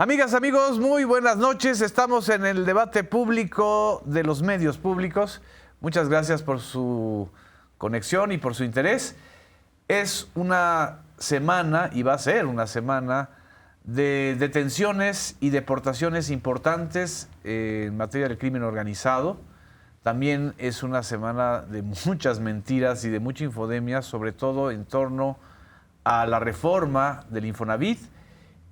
Amigas, amigos, muy buenas noches. Estamos en el debate público de los medios públicos. Muchas gracias por su conexión y por su interés. Es una semana, y va a ser una semana, de detenciones y deportaciones importantes en materia del crimen organizado. También es una semana de muchas mentiras y de mucha infodemia, sobre todo en torno a la reforma del Infonavit,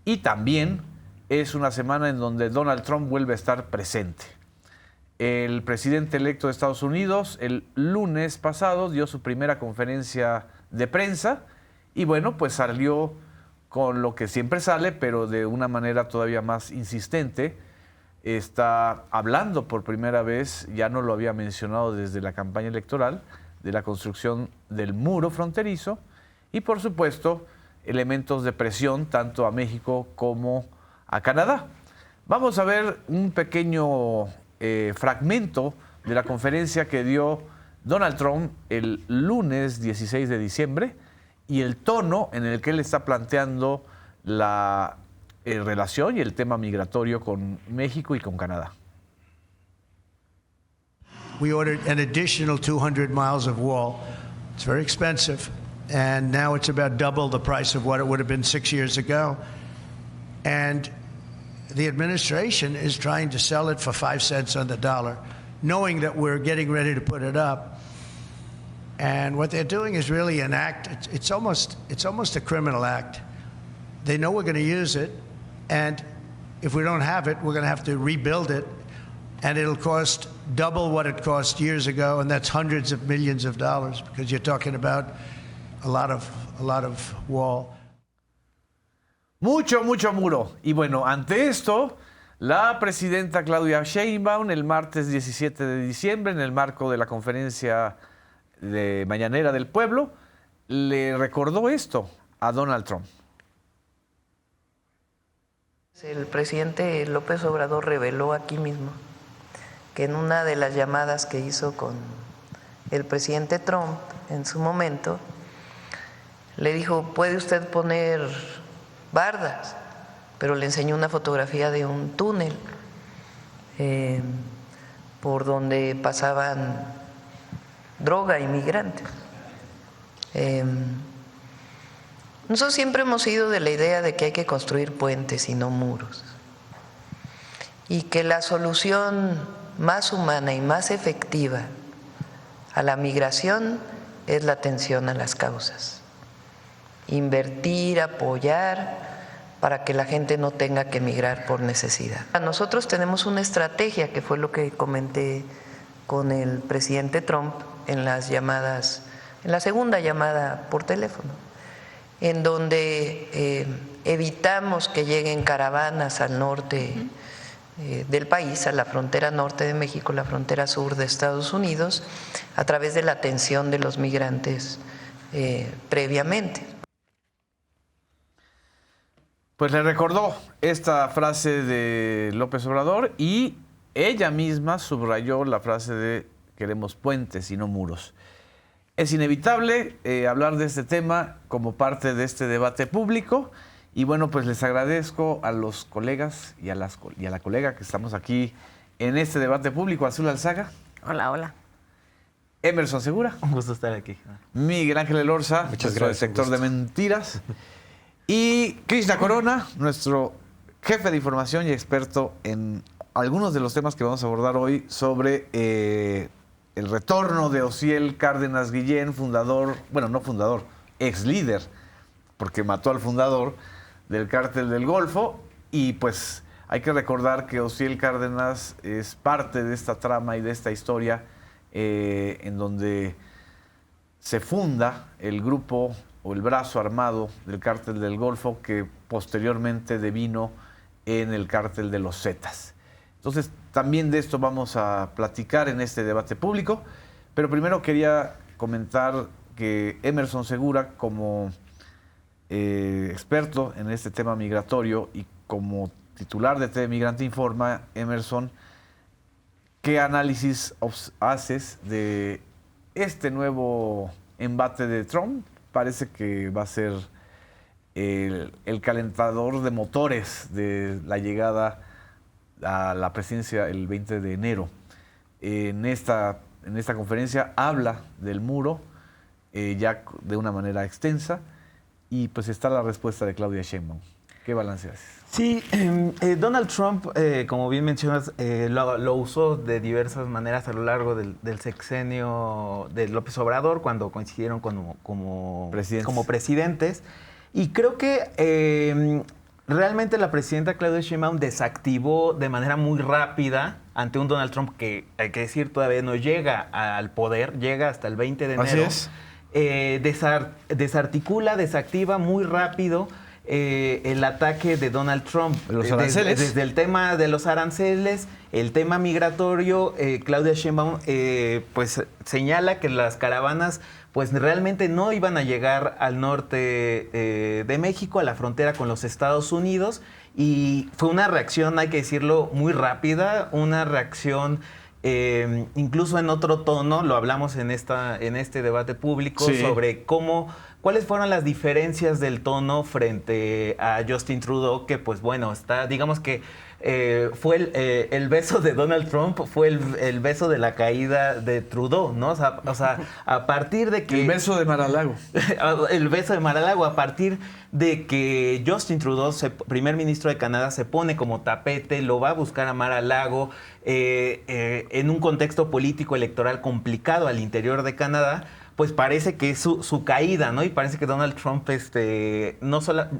y también es una semana en donde Donald Trump vuelve a estar presente. El presidente electo de Estados Unidos el lunes pasado dio su primera conferencia de prensa y bueno, pues salió con lo que siempre sale, pero de una manera todavía más insistente. Está hablando por primera vez, ya no lo había mencionado desde la campaña electoral, de la construcción del muro fronterizo y por supuesto elementos de presión tanto a México como a Canadá. Vamos a ver un pequeño fragmento de la conferencia que dio Donald Trump el lunes 16 de diciembre y el tono en el que él está planteando la relación y el tema migratorio con México y con Canadá. We ordered an additional 200 miles of wall. It's very expensive, and now it's about double the price of what it would have been 6 years ago. And the administration is trying to sell it for 5 cents on the dollar, knowing that we're getting ready to put it up. And what they're doing is really an act. It's almost a criminal act. They know we're going to use it, and if we don't have it, we're going to have to rebuild it, and it'll cost double what it cost years ago, and that's hundreds of millions of dollars because you're talking about a lot of wall. Mucho muro. Y bueno, ante esto, la presidenta Claudia Sheinbaum el martes 17 de diciembre, en el marco de la conferencia de Mañanera del Pueblo, le recordó esto a Donald Trump. El presidente López Obrador reveló aquí mismo que en una de las llamadas que hizo con el presidente Trump en su momento, le dijo, ¿puede usted poner bardas? Pero le enseñó una fotografía de un túnel por donde pasaban droga y migrantes. Nosotros siempre hemos ido de la idea de que hay que construir puentes y no muros, y que la solución más humana y más efectiva a la migración es la atención a las causas. Invertir, apoyar para que la gente no tenga que migrar por necesidad. Nosotros tenemos una estrategia que fue lo que comenté con el presidente Trump en las llamadas, en la segunda llamada por teléfono, en donde evitamos que lleguen caravanas al norte del país, a la frontera norte de México, la frontera sur de Estados Unidos, a través de la atención de los migrantes previamente. Pues le recordó esta frase de López Obrador y ella misma subrayó la frase de queremos puentes y no muros. Es inevitable hablar de este tema como parte de este debate público y bueno, pues les agradezco a los colegas y a la colega que estamos aquí en este debate público. Azul Alzaga. Hola, hola. Emerson Segura. Un gusto estar aquí. Miguel Ángel Elorza, Muchas nuestro gracias, detector de mentiras. Y Krishna Corona, nuestro jefe de información y experto en algunos de los temas que vamos a abordar hoy sobre el retorno de Osiel Cárdenas Guillén, fundador, bueno, no fundador, ex líder, porque mató al fundador del Cártel del Golfo. Y pues hay que recordar que Osiel Cárdenas es parte de esta trama y de esta historia en donde se funda el grupo o el brazo armado del Cártel del Golfo que posteriormente devino en el Cártel de los Zetas. Entonces, también de esto vamos a platicar en este debate público, pero primero quería comentar que Emerson Segura, como experto en este tema migratorio y como titular de TV Migrante Informa, Emerson, ¿qué análisis haces de este nuevo embate de Trump? Parece que va a ser el calentador de motores de la llegada a la presidencia el 20 de enero. En esta conferencia habla del muro ya de una manera extensa y pues está la respuesta de Claudia Sheinbaum. ¿Qué balance haces? Sí, Donald Trump, como bien mencionas, lo usó de diversas maneras a lo largo del sexenio de López Obrador, cuando coincidieron como presidentes. Y creo que realmente la presidenta Claudia Sheinbaum desactivó de manera muy rápida ante un Donald Trump que, hay que decir, todavía no llega al poder, llega hasta el 20 de enero. Así es. Desarticula, desactiva muy rápido el ataque de Donald Trump. Los aranceles. Desde el tema de los aranceles, el tema migratorio, Claudia Sheinbaum pues señala que las caravanas pues realmente no iban a llegar al norte de México, a la frontera con los Estados Unidos, y fue una reacción, hay que decirlo, muy rápida, una reacción incluso en otro tono, lo hablamos en este debate público, sí, sobre cuáles fueron las diferencias del tono frente a Justin Trudeau, que pues bueno, digamos que fue el beso de Donald Trump, fue el beso de la caída de Trudeau, ¿no? O sea, a partir de que... El beso de Mar-a-Lago. El beso de Mar-a-Lago, a partir de que Justin Trudeau, primer ministro de Canadá, se pone como tapete, lo va a buscar a Mar-a-Lago en un contexto político electoral complicado al interior de Canadá, pues parece que es su caída, ¿no? Y parece que Donald Trump,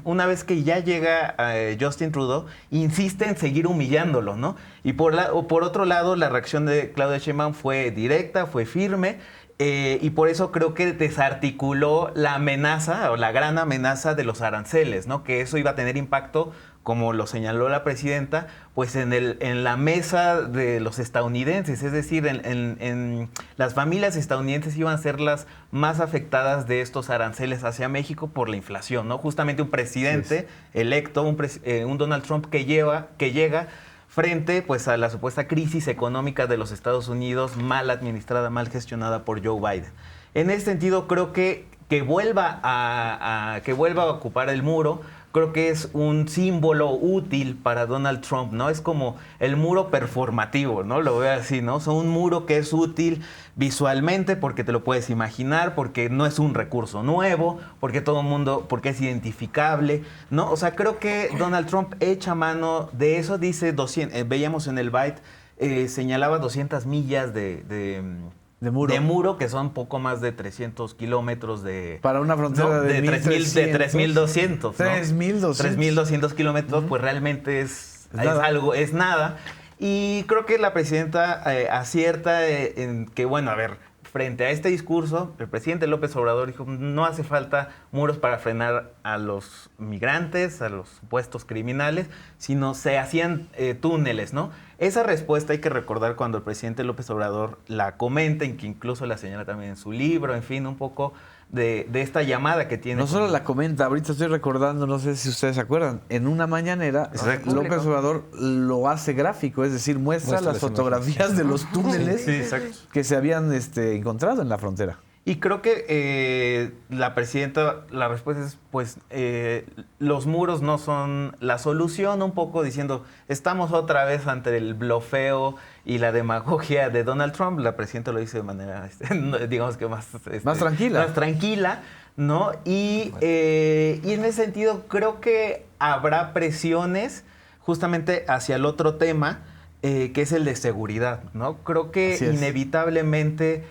una vez que ya llega Justin Trudeau, insiste en seguir humillándolo, ¿no? Y por otro lado, la reacción de Claudia Sheinbaum fue directa, fue firme, y por eso creo que desarticuló la amenaza, o la gran amenaza de los aranceles, ¿no? Que eso iba a tener impacto, como lo señaló la presidenta, pues en la mesa de los estadounidenses, es decir, en las familias estadounidenses iban a ser las más afectadas de estos aranceles hacia México por la inflación, ¿no? Justamente un presidente electo, un Donald Trump que llega frente pues a la supuesta crisis económica de los Estados Unidos, mal administrada, mal gestionada por Joe Biden. En ese sentido, creo que vuelva a ocupar el muro, creo que es un símbolo útil para Donald Trump, ¿no? Es como el muro performativo, ¿no? Lo veo así, ¿no? Un muro que es útil visualmente porque te lo puedes imaginar, porque no es un recurso nuevo, porque porque es identificable, ¿no? O sea, creo que Donald Trump echa mano de eso, dice 200, veíamos en el Byte, señalaba 200 millas de muro, que son poco más de 300 kilómetros para una frontera de 3.200. ¿no? 3.200 kilómetros, pues realmente es nada. Y creo que la presidenta acierta en que, bueno, a ver, frente a este discurso, el presidente López Obrador dijo, no hace falta muros para frenar a los migrantes, a los supuestos criminales, sino se hacían túneles, ¿no? Esa respuesta hay que recordar cuando el presidente López Obrador la comenta, en que incluso la señala también en su libro, en fin, un poco de esta llamada que tiene. No solo la comenta, ahorita estoy recordando, no sé si ustedes se acuerdan, en una mañanera López Obrador lo hace gráfico, es decir, muestra las fotografías de los túneles que se habían encontrado en la frontera. Y creo que la presidenta, la respuesta es, pues, los muros no son la solución, un poco diciendo, estamos otra vez ante el blofeo y la demagogia de Donald Trump. La presidenta lo dice de manera, digamos que más tranquila. Más tranquila, ¿no? Y en ese sentido, creo que habrá presiones justamente hacia el otro tema, que es el de seguridad, ¿no? Creo que inevitablemente...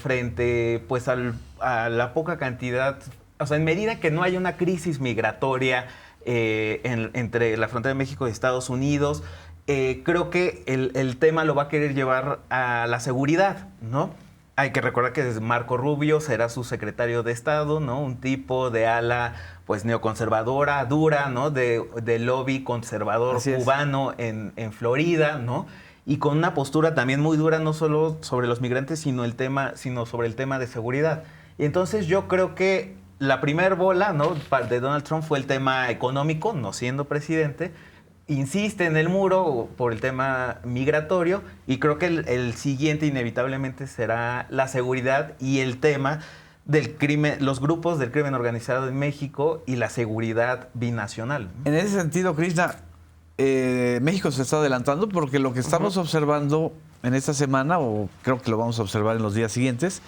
frente pues a la poca cantidad, o sea, en medida que no haya una crisis migratoria entre la frontera de México y Estados Unidos, creo que el tema lo va a querer llevar a la seguridad, ¿no? Hay que recordar que Marco Rubio será su secretario de Estado, ¿no? Un tipo de ala pues neoconservadora, dura, ¿no? De lobby conservador cubano en Florida, ¿no? Y con una postura también muy dura, no solo sobre los migrantes, sino sobre el tema de seguridad. Y entonces yo creo que la primer bola, ¿no?, de Donald Trump fue el tema económico, no siendo presidente. Insiste en el muro por el tema migratorio, y creo que el siguiente inevitablemente será la seguridad y el tema del crimen, los grupos del crimen organizado en México y la seguridad binacional. En ese sentido, Krishna, México se está adelantando porque lo que estamos observando en esta semana, o creo que lo vamos a observar en los días siguientes,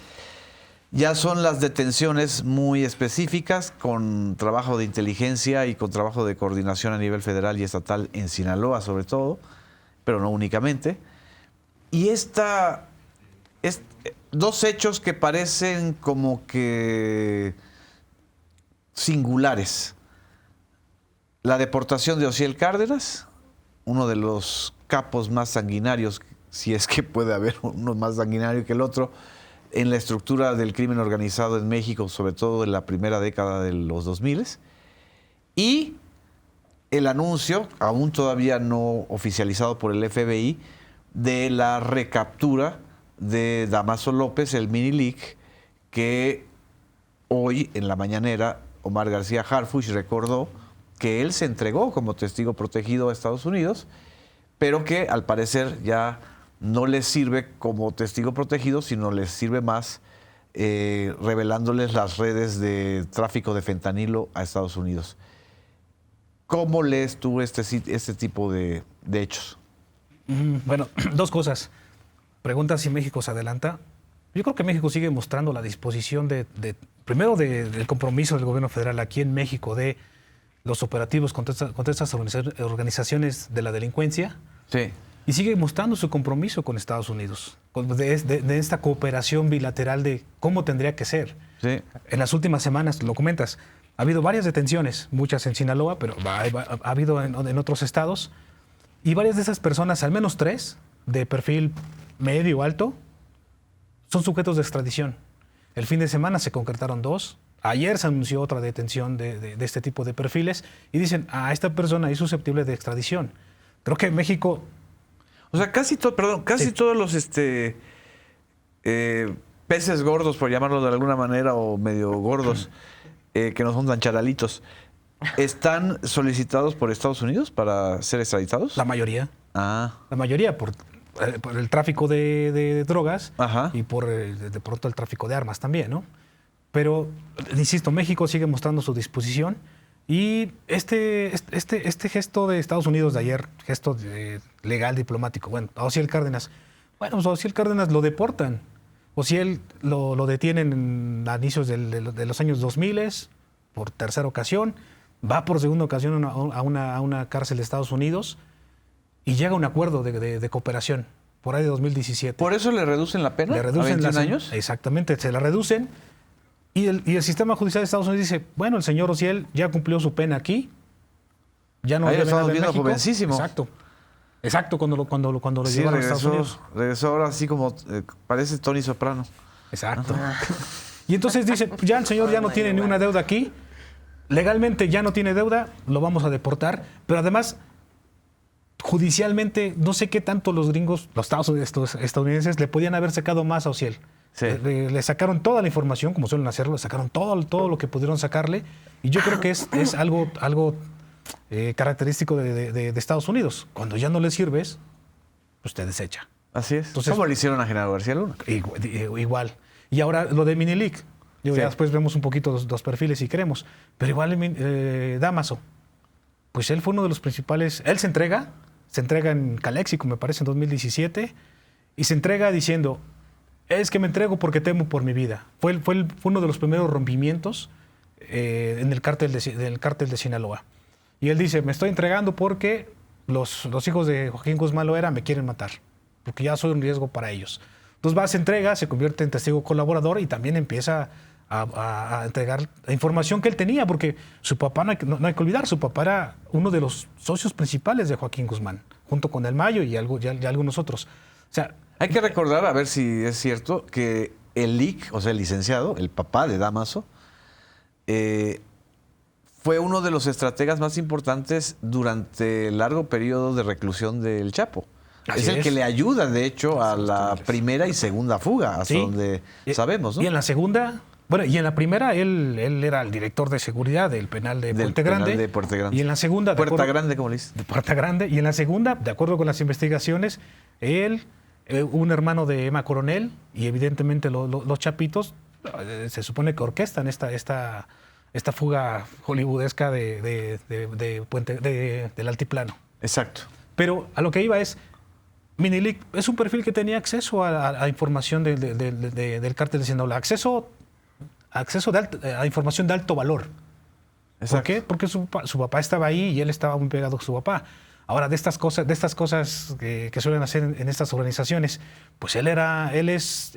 ya son las detenciones muy específicas con trabajo de inteligencia y con trabajo de coordinación a nivel federal y estatal en Sinaloa sobre todo, pero no únicamente. Y dos hechos que parecen como que singulares. La deportación de Osiel Cárdenas, uno de los capos más sanguinarios, si es que puede haber uno más sanguinario que el otro, en la estructura del crimen organizado en México, sobre todo en la primera década de los 2000, y el anuncio, aún todavía no oficializado por el FBI, de la recaptura de Damaso López, el Mini-Leak, que hoy en la mañanera Omar García Harfuch recordó que él se entregó como testigo protegido a Estados Unidos, pero que al parecer ya no les sirve como testigo protegido, sino les sirve más revelándoles las redes de tráfico de fentanilo a Estados Unidos. ¿Cómo lees tú este tipo de hechos? Bueno, dos cosas. Pregunta si México se adelanta. Yo creo que México sigue mostrando la disposición primero del compromiso del gobierno federal aquí en México de los operativos contra estas organizaciones de la delincuencia. Sí. Y sigue mostrando su compromiso con Estados Unidos, de esta cooperación bilateral de cómo tendría que ser. Sí. En las últimas semanas, lo comentas, ha habido varias detenciones, muchas en Sinaloa, pero ha habido en otros estados. Y varias de esas personas, al menos 3, de perfil medio o alto, son sujetos de extradición. El fin de semana se concretaron 2. Ayer se anunció otra detención de este tipo de perfiles y dicen, esta persona es susceptible de extradición. Creo que México... O sea, casi Sí. todos los peces gordos, por llamarlo de alguna manera, o medio gordos, que no son tan charalitos, ¿están solicitados por Estados Unidos para ser extraditados? La mayoría. Ah, La mayoría por el tráfico de drogas. Ajá. Y por de pronto el tráfico de armas también, ¿no? Pero, insisto, México sigue mostrando su disposición y este gesto de Estados Unidos de ayer, gesto legal, diplomático, bueno, a Osiel Cárdenas, bueno, pues a Osiel Cárdenas lo deportan. Osiel lo detienen a inicios de los años 2000 por tercera ocasión, va por segunda ocasión a una cárcel de Estados Unidos y llega a un acuerdo de cooperación por ahí de 2017. ¿por eso le reducen la pena? Le reducen ¿A 21 las años? Exactamente, se la reducen. Y el sistema judicial de Estados Unidos dice, bueno, el señor Osiel ya cumplió su pena aquí, ya no Ahí lo debe estamos nada en viendo México. judicialmente, no sé qué tanto los gringos, los estadounidenses, le podían haber sacado más a Osiel. Sí. Le sacaron toda la información, como suelen hacerlo, le sacaron todo lo que pudieron sacarle. Y yo creo que es algo característico de Estados Unidos. Cuando ya no le sirves, pues te desecha. Así es. Entonces- ¿Cómo le hicieron a Genaro García Luna? Igual. Y ahora lo de Mini-Leak. Sí. Ya después vemos un poquito los perfiles si queremos. Pero igual Damaso. Pues él fue uno de los principales. Él se entrega en Calexico, me parece, en 2017. Y se entrega diciendo, es que me entrego porque temo por mi vida. Fue uno de los primeros rompimientos en el cártel de Sinaloa. Y él dice, me estoy entregando porque los hijos de Joaquín Guzmán Loera me quieren matar, porque ya soy un riesgo para ellos. Entonces se entrega, se convierte en testigo colaborador y también empieza a entregar la información que él tenía, porque su papá, no hay que olvidar, su papá era uno de los socios principales de Joaquín Guzmán, junto con el Mayo y algunos otros. O sea, Hay que recordar, a ver si es cierto, que el Leak, o sea, el licenciado, el papá de Damaso, fue uno de los estrategas más importantes durante el largo periodo de reclusión del Chapo. Así Es el es. que le ayuda, de hecho, a la primera y segunda fuga, hasta sí. donde sabemos, ¿no? Y en la segunda, bueno, y en la primera él era el director de seguridad del penal de Del Puente Grande. penal de Puente Grande. Y en la segunda, Puerta Grande, como le dice. de Puerta Grande. Y en la segunda, de acuerdo con las investigaciones, él, un hermano de Emma Coronel y evidentemente los chapitos se supone que orquestan esta fuga hollywoodesca del altiplano. Exacto. Pero a lo que iba es, Minelik es un perfil que tenía acceso a información del cártel de Sinaloa, acceso a información de alto valor. Exacto. ¿Por qué? Porque su papá estaba ahí y él estaba muy pegado a su papá. Ahora, de estas cosas que suelen hacer en estas organizaciones, pues él es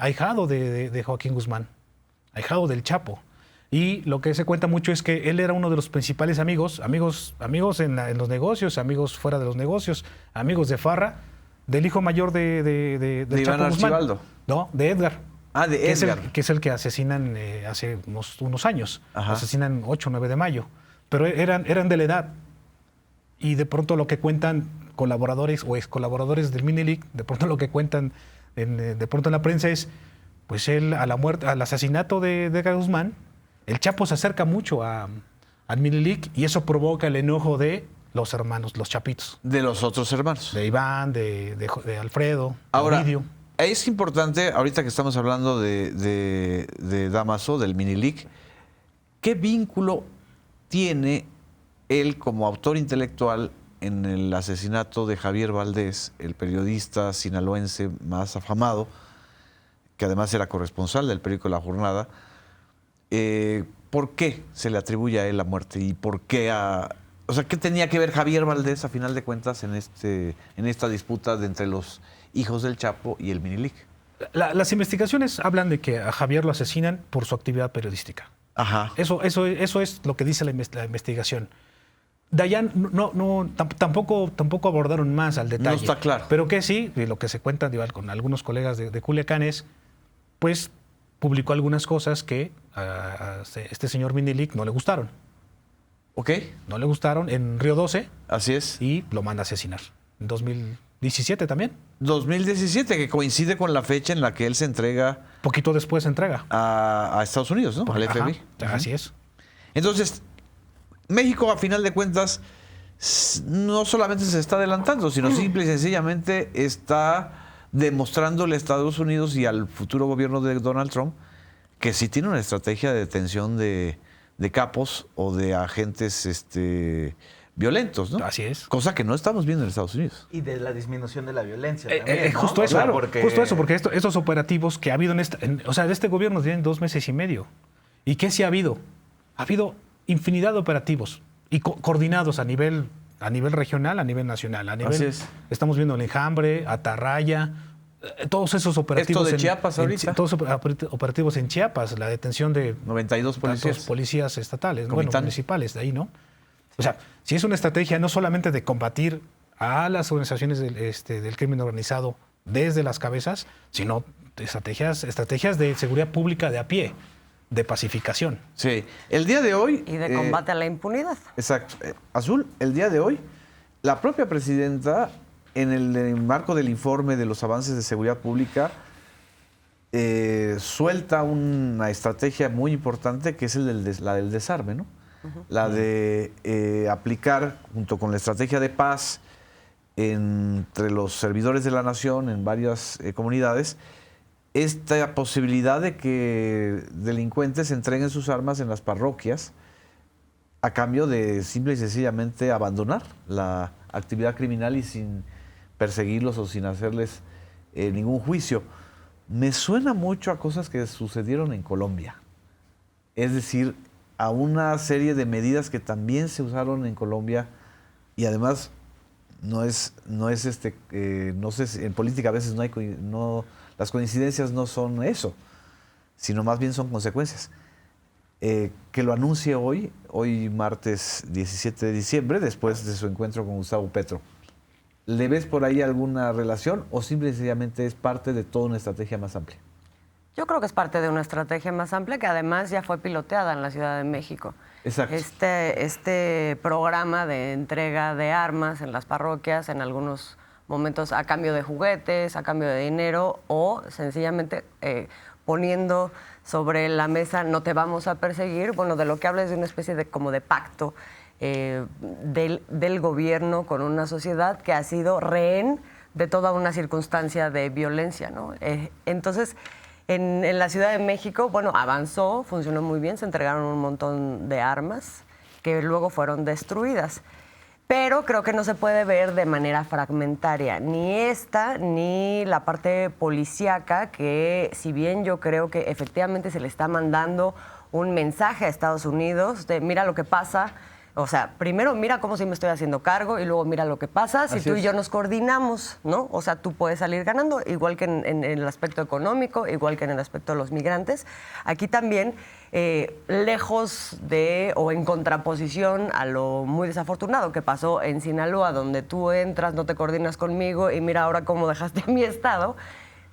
ahijado de Joaquín Guzmán, ahijado del Chapo. Y lo que se cuenta mucho es que él era uno de los principales amigos en los negocios, amigos fuera de los negocios, amigos de farra, del hijo mayor del Iván Chapo Guzmán. Archibaldo. No, de Edgar. Ah, de Edgar. Que es el que asesinan hace unos años. Ajá. Asesinan 8 o 9 de mayo. Pero eran de la edad. Y de pronto lo que cuentan colaboradores o ex colaboradores del Minelik, de pronto lo que cuentan de pronto en la prensa es, pues él al asesinato de Edgar Guzmán, el Chapo se acerca mucho al Minelik y eso provoca el enojo de los hermanos, los chapitos. De los otros hermanos. De Iván, de Alfredo, Ahora, de Ovidio. es importante, ahorita que estamos hablando de Dámaso, del Minelik, ¿qué vínculo tiene él como autor intelectual en el asesinato de Javier Valdés, el periodista sinaloense más afamado, que además era corresponsal del periódico La Jornada? ¿Por qué se le atribuye a él la muerte? ¿Y por qué o sea, qué tenía que ver Javier Valdés, a final de cuentas, en esta disputa entre los hijos del Chapo y el Minelik? Las investigaciones hablan de que a Javier lo asesinan por su actividad periodística. Ajá. Eso es lo que dice la investigación. Dayan tampoco abordaron más al detalle. No está claro. Pero que sí, y lo que se cuenta con algunos colegas de Culiacán es, pues, publicó algunas cosas que a este señor Minelik no le gustaron. ¿Ok? No le gustaron en Río 12 Así es. y lo manda a asesinar. En 2017 también. 2017, que coincide con la fecha en la que él se entrega Poquito después se entrega. a Estados Unidos, ¿no? Al FBI. Ajá, así es. Entonces, México, a final de cuentas, no solamente se está adelantando, sino simple y sencillamente está demostrándole a Estados Unidos y al futuro gobierno de Donald Trump que sí tiene una estrategia de detención de capos o de agentes violentos, ¿no? Así es. Cosa que no estamos viendo en Estados Unidos. Y de la disminución de la violencia también, ¿no? Justo O eso, sea, justo eso, porque estos operativos que ha habido de este gobierno tienen 2 meses y medio. ¿Y qué sí ha habido? Ha habido infinidad de operativos y coordinados a nivel regional, a nivel nacional. Así es. Estamos viendo el Enjambre, Atarraya, todos esos operativos. Esto de Chiapas ahorita. Todos operativos en Chiapas, la detención de 92 policías. policías estatales, Comitán. municipales, de ahí, ¿no? O sea, si es una estrategia no solamente de combatir a las organizaciones del crimen organizado desde las cabezas, sino estrategias de seguridad pública de a pie, de pacificación. Sí. El día de hoy... Y de combate a la impunidad. Exacto. Azul, el día de hoy, la propia presidenta, en el marco del informe de los avances de seguridad pública, suelta una estrategia muy importante que es la del desarme, ¿no? La de aplicar, junto con la estrategia de paz entre los servidores de la nación en varias comunidades, esta posibilidad de que delincuentes entreguen sus armas en las parroquias a cambio de simple y sencillamente abandonar la actividad criminal y sin perseguirlos o sin hacerles ningún juicio. Me suena mucho a cosas que sucedieron en Colombia. Es decir, a una serie de medidas que también se usaron en Colombia y además no sé, en política a veces las coincidencias no son eso, sino más bien son consecuencias. Que lo anuncie hoy martes 17 de diciembre, después de su encuentro con Gustavo Petro. ¿Le ves por ahí alguna relación o simple y sencillamente es parte de toda una estrategia más amplia? Yo creo que es parte de una estrategia más amplia que además ya fue piloteada en la Ciudad de México. Exacto. Este programa de entrega de armas en las parroquias, en algunos momentos a cambio de juguetes, a cambio de dinero o sencillamente poniendo sobre la mesa no te vamos a perseguir. Bueno, de lo que habla es de una especie de como de pacto del gobierno con una sociedad que ha sido rehén de toda una circunstancia de violencia, ¿no? Entonces, En la Ciudad de México, bueno, avanzó, funcionó muy bien, se entregaron un montón de armas que luego fueron destruidas. Pero creo que no se puede ver de manera fragmentaria, ni esta ni la parte policíaca, que si bien yo creo que efectivamente se le está mandando un mensaje a Estados Unidos de mira lo que pasa. O sea, primero mira cómo sí me estoy haciendo cargo y luego mira lo que pasa si tú y yo nos coordinamos, ¿no? O sea, tú puedes salir ganando, igual que en el aspecto económico, igual que en el aspecto de los migrantes. Aquí también, lejos de o en contraposición a lo muy desafortunado que pasó en Sinaloa, donde tú entras, no te coordinas conmigo y mira ahora cómo dejaste a mi estado,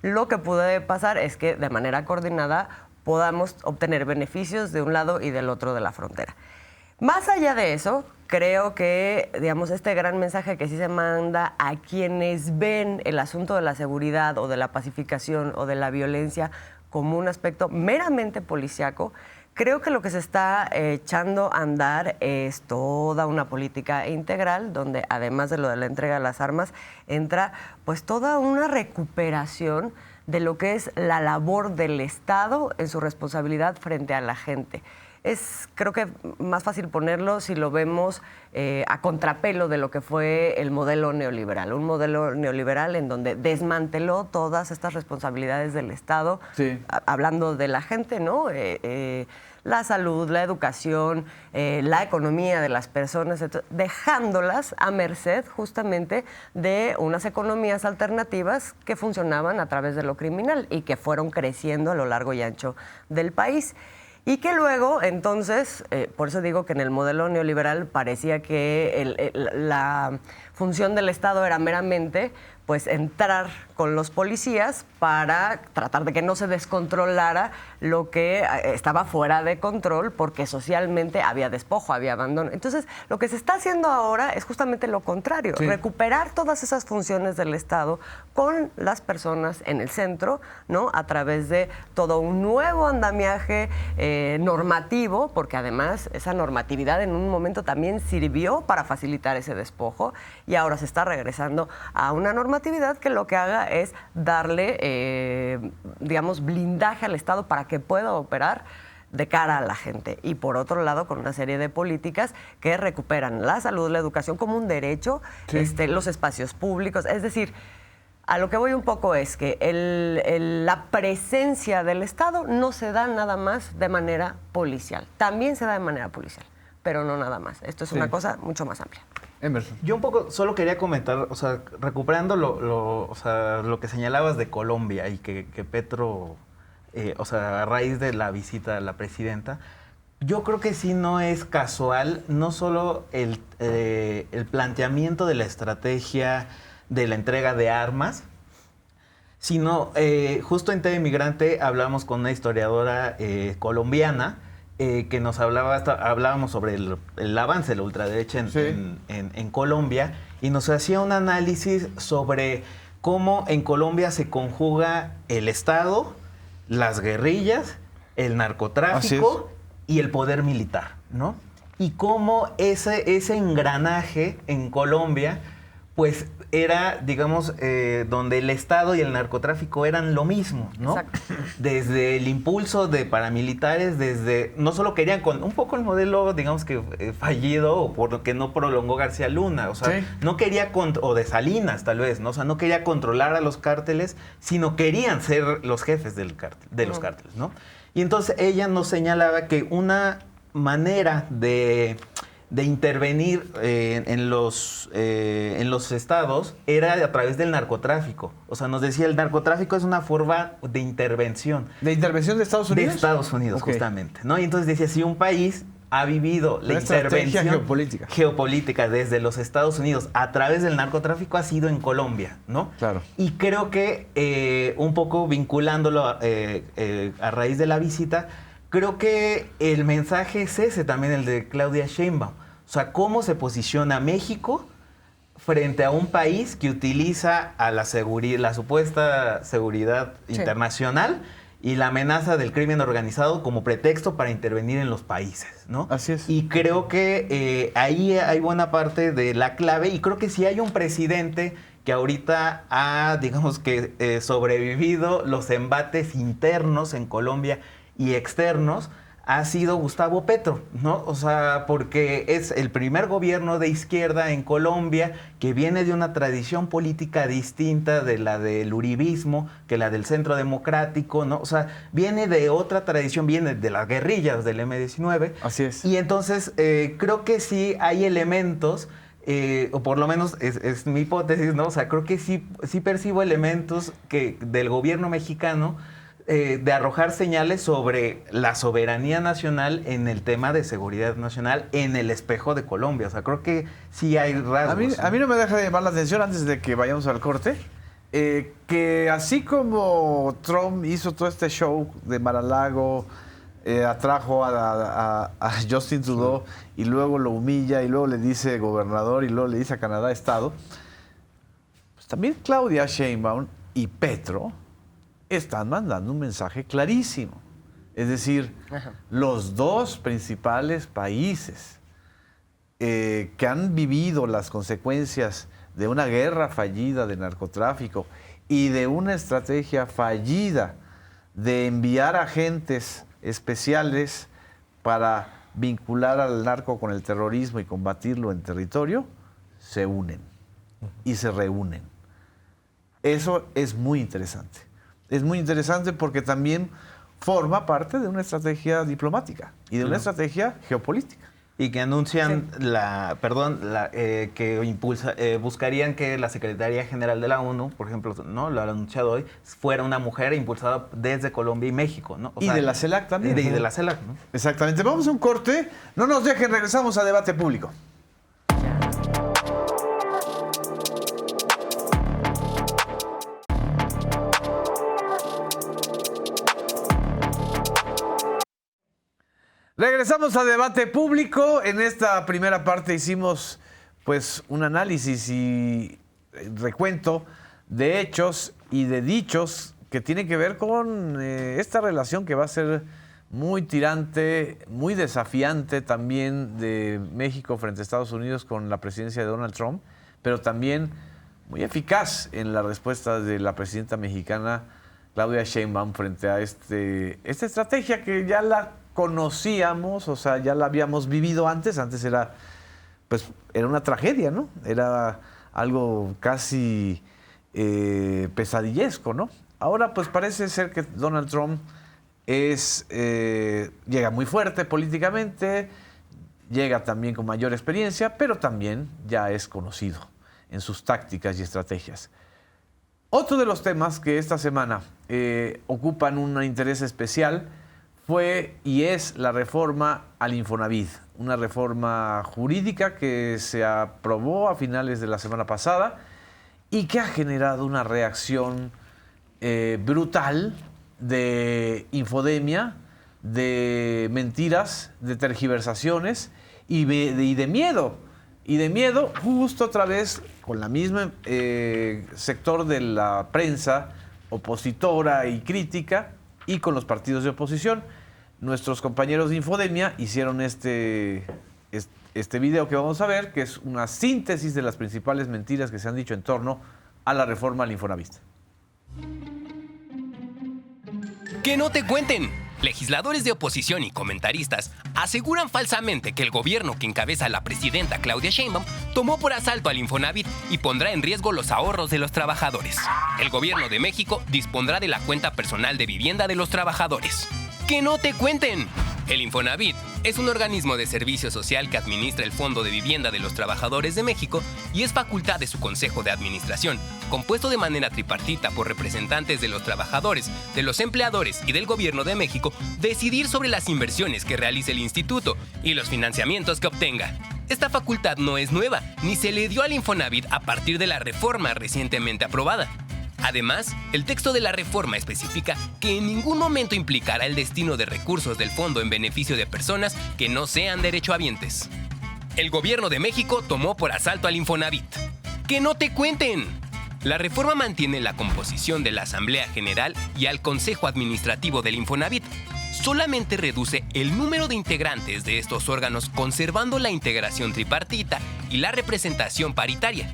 lo que puede pasar es que de manera coordinada podamos obtener beneficios de un lado y del otro de la frontera. Más allá de eso, creo que, digamos, este gran mensaje que sí se manda a quienes ven el asunto de la seguridad o de la pacificación o de la violencia como un aspecto meramente policíaco, creo que lo que se está echando a andar es toda una política integral donde, además de lo de la entrega de las armas, entra pues toda una recuperación de lo que es la labor del Estado en su responsabilidad frente a la gente. Es, creo que más fácil ponerlo si lo vemos a contrapelo de lo que fue el modelo neoliberal. Un modelo neoliberal en donde desmanteló todas estas responsabilidades del Estado, hablando de la gente, ¿no? La salud, la educación, la economía de las personas, dejándolas a merced justamente de unas economías alternativas que funcionaban a través de lo criminal y que fueron creciendo a lo largo y ancho del país. Y que luego, entonces, por eso digo que en el modelo neoliberal parecía que la función del Estado era meramente pues entrar con los policías para tratar de que no se descontrolara lo que estaba fuera de control, porque socialmente había despojo, había abandono. Entonces, lo que se está haciendo ahora es justamente lo contrario, recuperar todas esas funciones del Estado con las personas en el centro, ¿no? A través de todo un nuevo andamiaje normativo, porque además esa normatividad en un momento también sirvió para facilitar ese despojo y ahora se está regresando a una normatividad que lo que haga es darle, digamos, blindaje al Estado para que pueda operar de cara a la gente. Y por otro lado, con una serie de políticas que recuperan la salud, la educación como un derecho, los espacios públicos. Es decir, a lo que voy un poco es que la presencia del Estado no se da nada más de manera policial. También se da de manera policial, pero no nada más. Esto es una cosa mucho más amplia. Emerson. Yo un poco solo quería comentar, o sea, recuperando lo que señalabas de Colombia y que Petro, o sea, a raíz de la visita a la presidenta, yo creo que sí no es casual, no solo el planteamiento de la estrategia de la entrega de armas, sino justo en TV Migrante hablamos con una historiadora colombiana que nos hablábamos sobre el avance de la ultraderecha en Colombia y nos hacía un análisis sobre cómo en Colombia se conjuga el Estado, las guerrillas, el narcotráfico y el poder militar, ¿no? Y cómo ese engranaje en Colombia pues era, digamos, donde el Estado y el narcotráfico eran lo mismo, ¿no? Exacto. Desde el impulso de paramilitares, no solo querían con un poco el modelo, digamos que fallido, o porque no prolongó García Luna, o sea, no quería, o de Salinas tal vez, ¿no? O sea, no quería controlar a los cárteles, sino querían ser los jefes de los cárteles, ¿no? Y entonces ella nos señalaba que una manera de intervenir en los estados era a través del narcotráfico. O sea, nos decía, el narcotráfico es una forma de intervención. ¿De intervención de Estados Unidos? De Estados Unidos, justamente, ¿no? Y entonces decía, si un país ha vivido la intervención geopolítica desde los Estados Unidos a través del narcotráfico, ha sido en Colombia, ¿no? Claro. Y creo que un poco vinculándolo a raíz de la visita, creo que el mensaje es ese también, el de Claudia Sheinbaum. O sea, cómo se posiciona México frente a un país que utiliza a la supuesta seguridad internacional y la amenaza del crimen organizado como pretexto para intervenir en los países, ¿no? Así es. Y creo que ahí hay buena parte de la clave, y creo que si hay un presidente que ahorita ha, digamos que, sobrevivido los embates internos en Colombia y externos, ha sido Gustavo Petro, ¿no? O sea, porque es el primer gobierno de izquierda en Colombia que viene de una tradición política distinta de la del uribismo, que la del Centro Democrático, ¿no? O sea, viene de otra tradición, viene de las guerrillas del M-19. Así es. Y entonces creo que sí hay elementos, o por lo menos es mi hipótesis, ¿no? O sea, creo que sí percibo elementos del gobierno mexicano de arrojar señales sobre la soberanía nacional en el tema de seguridad nacional en el espejo de Colombia. O sea, creo que sí hay rasgos. A mí no me deja de llamar la atención, antes de que vayamos al corte, que así como Trump hizo todo este show de Mar-a-Lago, atrajo a Justin Trudeau y luego lo humilla y luego le dice gobernador y luego le dice a Canadá Estado, pues también Claudia Sheinbaum y Petro están mandando un mensaje clarísimo. Es decir, los dos principales países que han vivido las consecuencias de una guerra fallida de narcotráfico y de una estrategia fallida de enviar agentes especiales para vincular al narco con el terrorismo y combatirlo en territorio, se unen y se reúnen. Eso es muy interesante. Es muy interesante porque también forma parte de una estrategia diplomática y de una estrategia geopolítica. Y que anuncian que buscarían que la Secretaría General de la ONU, por ejemplo, ¿no? Lo han anunciado hoy, fuera una mujer impulsada desde Colombia y México, ¿no? Y de la CELAC también. Y de la CELAC, ¿no? Exactamente. Vamos a un corte. No nos dejen, regresamos a Debate Público. Regresamos a Debate Público. En esta primera parte hicimos pues un análisis y recuento de hechos y de dichos que tienen que ver con esta relación que va a ser muy tirante, muy desafiante también de México frente a Estados Unidos con la presidencia de Donald Trump, pero también muy eficaz en la respuesta de la presidenta mexicana Claudia Sheinbaum frente a esta estrategia que ya la conocíamos, o sea, ya la habíamos vivido antes era una tragedia, ¿no? Era algo casi pesadillesco, ¿no? Ahora pues parece ser que Donald Trump llega muy fuerte políticamente, llega también con mayor experiencia, pero también ya es conocido en sus tácticas y estrategias. Otro de los temas que esta semana ocupan un interés especial fue y es la reforma al Infonavit, una reforma jurídica que se aprobó a finales de la semana pasada y que ha generado una reacción brutal de infodemia, de mentiras, de tergiversaciones y de miedo. Y de miedo justo otra vez con la misma sector de la prensa opositora y crítica y con los partidos de oposición. Nuestros compañeros de Infodemia hicieron este video que vamos a ver, que es una síntesis de las principales mentiras que se han dicho en torno a la reforma al Infonavit. ¡Que no te cuenten! Legisladores de oposición y comentaristas aseguran falsamente que el gobierno que encabeza la presidenta Claudia Sheinbaum tomó por asalto al Infonavit y pondrá en riesgo los ahorros de los trabajadores. El gobierno de México dispondrá de la cuenta personal de vivienda de los trabajadores. ¡Que no te cuenten! El Infonavit es un organismo de servicio social que administra el Fondo de Vivienda de los Trabajadores de México y es facultad de su Consejo de Administración, compuesto de manera tripartita por representantes de los trabajadores, de los empleadores y del Gobierno de México, decidir sobre las inversiones que realice el instituto y los financiamientos que obtenga. Esta facultad no es nueva, ni se le dio al Infonavit a partir de la reforma recientemente aprobada. Además, el texto de la reforma especifica que en ningún momento implicará el destino de recursos del fondo en beneficio de personas que no sean derechohabientes. El gobierno de México tomó por asalto al Infonavit. ¡Que no te cuenten! La reforma mantiene la composición de la Asamblea General y al Consejo Administrativo del Infonavit. Solamente reduce el número de integrantes de estos órganos, conservando la integración tripartita y la representación paritaria.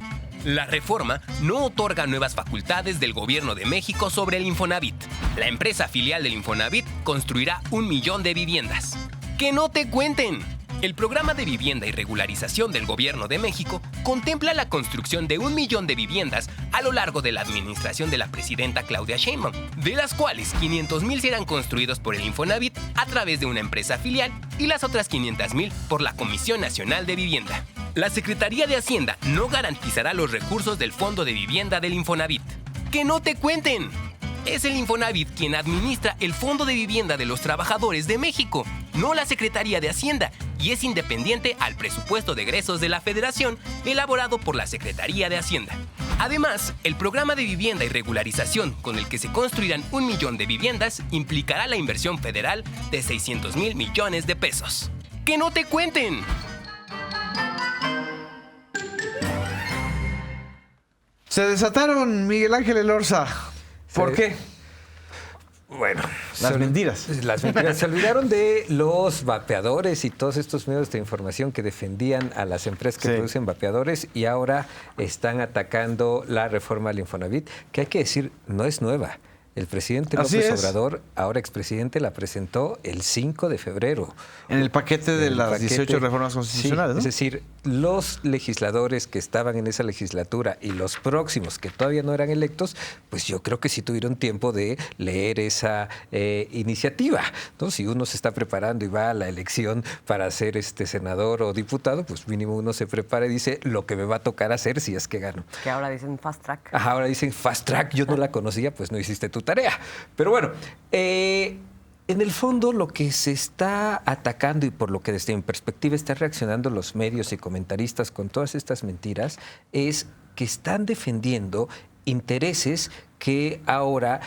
La reforma no otorga nuevas facultades del Gobierno de México sobre el Infonavit. La empresa filial del Infonavit construirá 1 millón de viviendas. ¡Que no te cuenten! El programa de vivienda y regularización del Gobierno de México contempla la construcción de 1 millón de viviendas a lo largo de la administración de la presidenta Claudia Sheinbaum, de las cuales 500,000 serán construidos por el Infonavit a través de una empresa filial y las otras 500,000 por la Comisión Nacional de Vivienda. La Secretaría de Hacienda no garantizará los recursos del Fondo de Vivienda del Infonavit. ¡Que no te cuenten! Es el Infonavit quien administra el Fondo de Vivienda de los Trabajadores de México, no la Secretaría de Hacienda, y es independiente al presupuesto de egresos de la Federación elaborado por la Secretaría de Hacienda. Además, el programa de vivienda y regularización con el que se construirán 1 millón de viviendas implicará la inversión federal de 600,000 millones de pesos. ¡Que no te cuenten! Se desataron, Miguel Ángel Elorza. ¿Por qué? Bueno, Las mentiras. Las mentiras. Se olvidaron de los vapeadores y todos estos medios de información que defendían a las empresas que producen vapeadores y ahora están atacando la reforma al Infonavit, que hay que decir, no es nueva. El presidente López Obrador, ahora expresidente, la presentó el 5 de febrero. En el paquete de las 18 reformas constitucionales, ¿no? Es decir, los legisladores que estaban en esa legislatura y los próximos que todavía no eran electos, pues yo creo que sí tuvieron tiempo de leer esa iniciativa, ¿no? Si uno se está preparando y va a la elección para ser senador o diputado, pues mínimo uno se prepara y dice lo que me va a tocar hacer si es que gano. Que ahora dicen fast track. Ajá, ahora dicen fast track, yo no la conocía, pues no hiciste tu tarea. Pero bueno, en el fondo lo que se está atacando y por lo que desde mi perspectiva están reaccionando los medios y comentaristas con todas estas mentiras es que están defendiendo intereses que ahora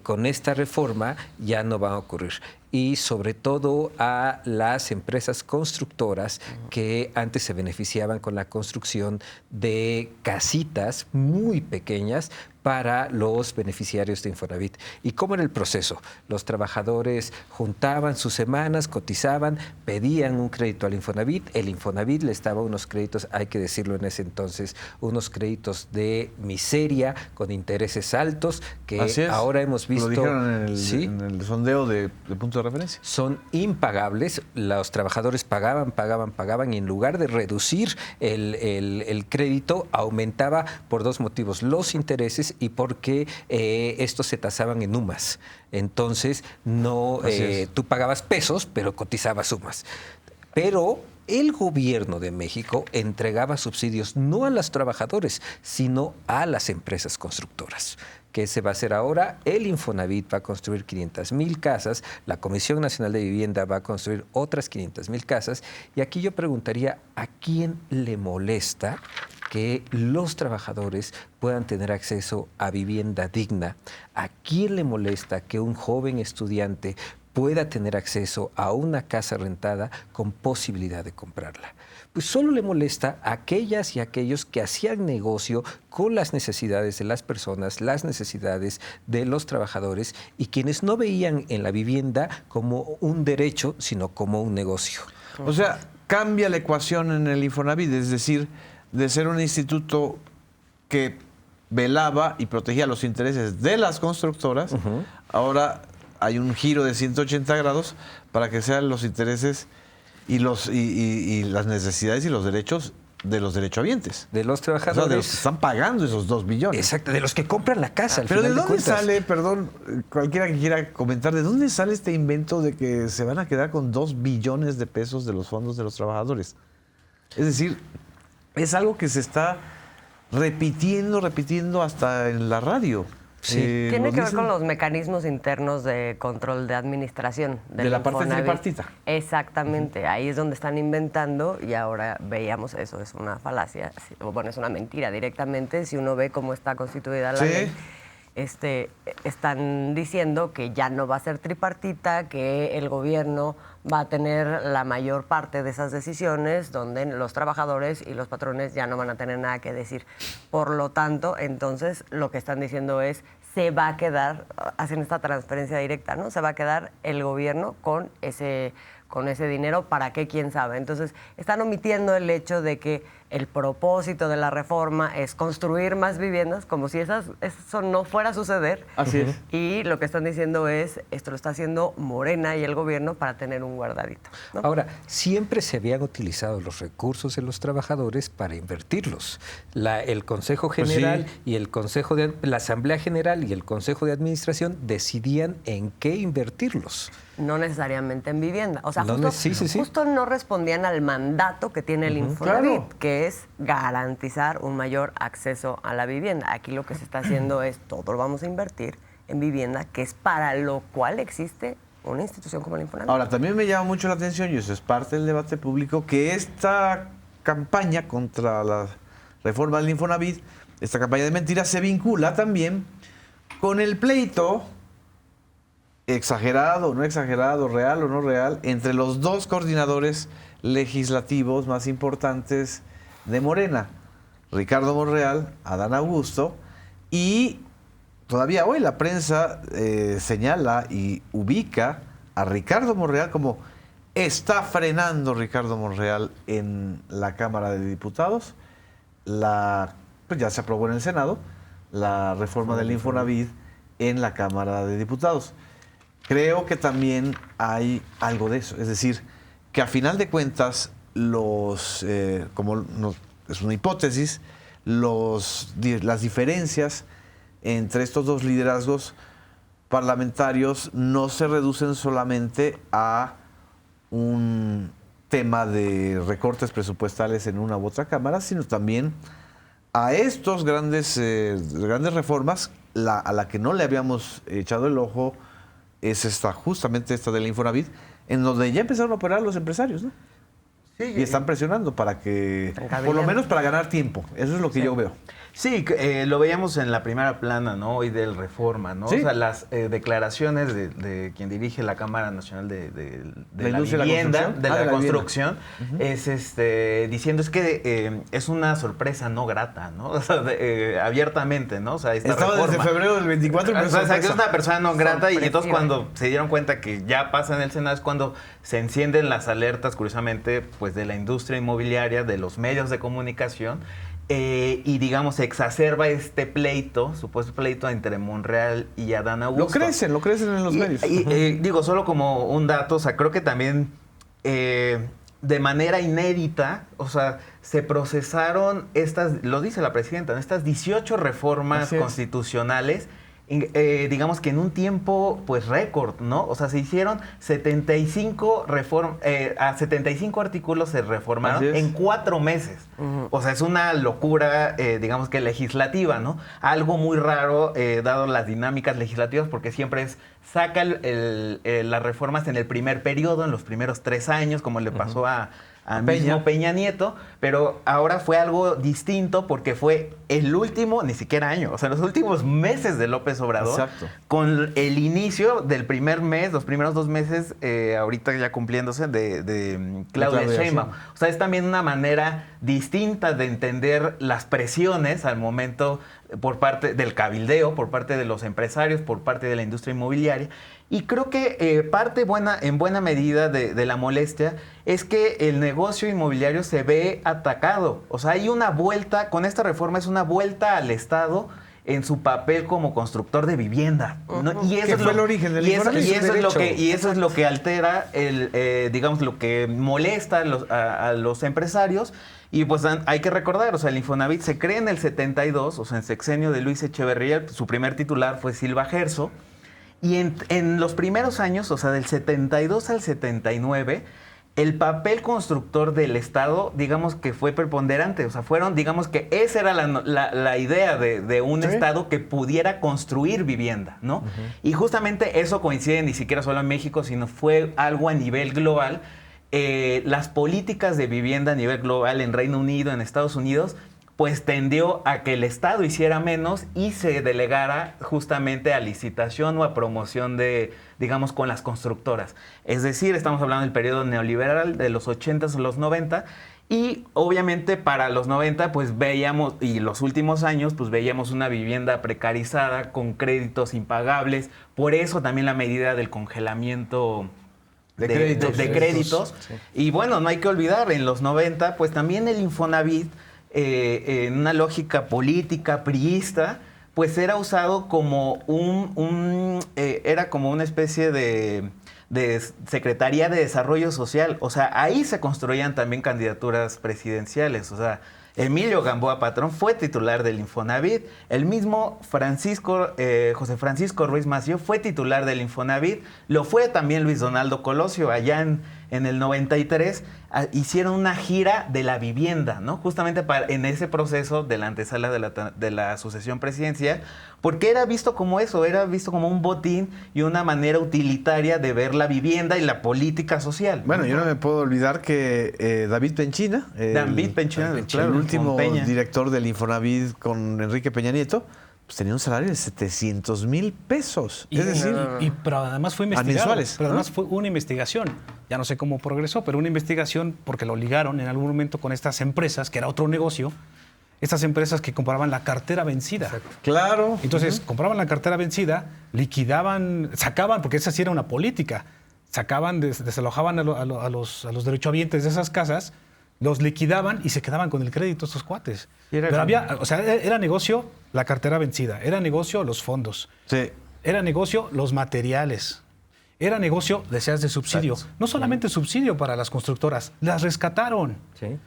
con esta reforma ya no van a ocurrir. Y sobre todo a las empresas constructoras que antes se beneficiaban con la construcción de casitas muy pequeñas para los beneficiarios de Infonavit. ¿Y cómo era el proceso? Los trabajadores juntaban sus semanas, cotizaban, pedían un crédito al Infonavit, el Infonavit les daba unos créditos, hay que decirlo en ese entonces, unos créditos de miseria con intereses altos que ahora hemos visto. Lo dijeron en el sondeo de punto de referencia. Son impagables, los trabajadores pagaban y en lugar de reducir el crédito aumentaba por dos motivos, los intereses y porque estos se tasaban en UMAS. Entonces, no, tú pagabas pesos, pero cotizabas UMAS. Pero el gobierno de México entregaba subsidios no a los trabajadores, sino a las empresas constructoras. ¿Qué se va a hacer ahora? El Infonavit va a construir 500,000 casas, la Comisión Nacional de Vivienda va a construir otras 500,000 casas, y aquí yo preguntaría, ¿a quién le molesta que los trabajadores puedan tener acceso a vivienda digna? ¿A quién le molesta que un joven estudiante pueda tener acceso a una casa rentada con posibilidad de comprarla? Pues solo le molesta a aquellas y aquellos que hacían negocio con las necesidades de las personas, las necesidades de los trabajadores y quienes no veían en la vivienda como un derecho, sino como un negocio. O sea, cambia la ecuación en el Infonavit, es decir, de ser un instituto que velaba y protegía los intereses de las constructoras, ahora hay un giro de 180 grados para que sean los intereses y las necesidades y los derechos de los derechohabientes. De los trabajadores. O sea, de los que están pagando esos 2 billones. Exacto, de los que compran la casa. Pero ¿de dónde sale, perdón, cualquiera que quiera comentar, de dónde sale este invento de que se van a quedar con 2 billones de pesos de los fondos de los trabajadores? Es decir, es algo que se está repitiendo hasta en la radio. Sí. Tiene que ver con los mecanismos internos de control de administración de la parte tripartita. Exactamente, ahí es donde están inventando y ahora veíamos eso, es una falacia, bueno, es una mentira directamente, si uno ve cómo está constituida la ley. Están diciendo que ya no va a ser tripartita, que el gobierno va a tener la mayor parte de esas decisiones, donde los trabajadores y los patrones ya no van a tener nada que decir. Por lo tanto, entonces, lo que están diciendo es, se va a quedar, hacen esta transferencia directa, ¿no? Se va a quedar el gobierno con ese dinero. ¿Para qué? ¿Quién sabe? Entonces, están omitiendo el hecho de que el propósito de la reforma es construir más viviendas, como si eso no fuera a suceder. Así es. Y lo que están diciendo es, esto lo está haciendo Morena y el gobierno para tener un guardadito, ¿no? Ahora, siempre se habían utilizado los recursos de los trabajadores para invertirlos. El Consejo General y el la Asamblea General y el Consejo de Administración decidían en qué invertirlos. No necesariamente en vivienda. O sea, No, justo no respondían al mandato que tiene el Infonavit, claro, que es garantizar un mayor acceso a la vivienda. Aquí lo que se está haciendo es, todo lo vamos a invertir en vivienda, que es para lo cual existe una institución como el Infonavit. Ahora, también me llama mucho la atención, y eso es parte del debate público, que esta campaña contra la reforma del Infonavit, esta campaña de mentiras, se vincula también con el pleito exagerado o no exagerado, real o no real, entre los dos coordinadores legislativos más importantes de Morena, Ricardo Monreal, Adán Augusto, y todavía hoy la prensa señala y ubica a Ricardo Monreal como está frenando Ricardo Monreal en la Cámara de Diputados. Pues ya se aprobó en el Senado la reforma del Infonavit en la Cámara de Diputados. Creo que también hay algo de eso, es decir, que a final de cuentas, es una hipótesis, las diferencias entre estos dos liderazgos parlamentarios no se reducen solamente a un tema de recortes presupuestales en una u otra cámara, sino también a estos grandes reformas, a la que no le habíamos echado el ojo, es justamente esta del Infonavit, en donde ya empezaron a operar los empresarios, ¿no? Sí, y están presionando para que, por lo menos para ganar tiempo. Eso es lo que yo veo. Sí, lo veíamos en la primera plana, ¿no? Hoy del Reforma, ¿no? Sí. O sea, las declaraciones de quien dirige la Cámara Nacional de la industria Vivienda, de la construcción. es diciendo es que es una sorpresa no grata, ¿no? O sea, abiertamente, ¿no? O sea, esta Estaba reforma. desde febrero del 24. O sea, que es una persona no grata, y entonces Sorpresiva. cuando se dieron cuenta que ya pasa en el Senado es cuando se encienden las alertas, curiosamente, pues de la industria inmobiliaria, de los medios de comunicación. Y digamos, se exacerba este pleito, supuesto pleito entre Monreal y Adán Augusto. Lo crecen en los medios. Digo, solo como un dato, o sea, creo que también de manera inédita, o sea, se procesaron lo dice la presidenta, ¿no? Estas 18 reformas constitucionales, digamos que en un tiempo pues récord, ¿no? O sea, se hicieron 75 artículos se reformaron en 4 meses. O sea, es una locura, digamos que legislativa, ¿no? Algo muy raro, dado las dinámicas legislativas, porque siempre saca las reformas en el primer periodo, en los primeros 3 años, como le pasó a mismo Peña Nieto, pero ahora fue algo distinto porque fue el último, ni siquiera año, o sea, los últimos meses de López Obrador. Exacto. Con el inicio del primer mes, los primeros 2 meses, ahorita ya cumpliéndose, de Claudia Sheinbaum. O sea, es también una manera distinta de entender las presiones al momento por parte del cabildeo, por parte de los empresarios, por parte de la industria inmobiliaria. Y creo que parte en buena medida de la molestia es que el negocio inmobiliario se ve atacado. O sea, hay una vuelta, con esta reforma es una vuelta al Estado en su papel como constructor de vivienda, ¿no? Y eso fue el origen del Infonavit. Y eso es lo que altera, digamos, lo que molesta a los empresarios. Y pues hay que recordar, o sea, el Infonavit se crea en el 72, o sea, en sexenio de Luis Echeverría. Su primer titular fue Silva Gerso. Y en los primeros años, o sea, del 72 al 79, el papel constructor del Estado, digamos que fue preponderante. O sea, digamos que esa era la idea de un Estado que pudiera construir vivienda, ¿no? Y justamente eso coincide ni siquiera solo en México, sino fue algo a nivel global. Las políticas de vivienda a nivel global en Reino Unido, en Estados Unidos, pues tendió a que el Estado hiciera menos y se delegara justamente a licitación o a promoción de, digamos, con las constructoras. Es decir, estamos hablando del periodo neoliberal de los 80s a los 90, y obviamente para los 90 pues veíamos, y los últimos años pues veíamos una vivienda precarizada con créditos impagables. Por eso también la medida del congelamiento de créditos. Sí. Y bueno, no hay que olvidar, en los 90 pues también el Infonavit, en una lógica política priista, pues era usado como era como una especie de Secretaría de Desarrollo Social. O sea, ahí se construían también candidaturas presidenciales. O sea, Emilio Gamboa Patrón fue titular del Infonavit. El mismo José Francisco Ruiz Massieu fue titular del Infonavit. Lo fue también Luis Donaldo Colosio. Allá en el 93 hicieron una gira de la vivienda, ¿no? Justamente en ese proceso de la antesala de la sucesión presidencial, porque era visto como eso, era visto como un botín y una manera utilitaria de ver la vivienda y la política social. Bueno, yo no me puedo olvidar que David Penchina, claro, el último con Peña, director del Infonavit con Enrique Peña Nieto, pues tenía un salario de 700,000 pesos. Es decir, pero además fue investigado. mensuales, Pero ¿no? además fue una investigación. Ya no sé cómo progresó, pero una investigación porque lo ligaron en algún momento con estas empresas, que era otro negocio, estas empresas que compraban la cartera vencida. claro. Entonces, compraban la cartera vencida, liquidaban, sacaban, porque esa sí era una política, sacaban, desalojaban a los derechohabientes de esas casas, los liquidaban y se quedaban con el crédito estos cuates. Pero era negocio la cartera vencida, era negocio los fondos, Sí. era negocio los materiales, era negocio, decías, de subsidio. Exacto. No solamente subsidio para las constructoras, las rescataron. Sí.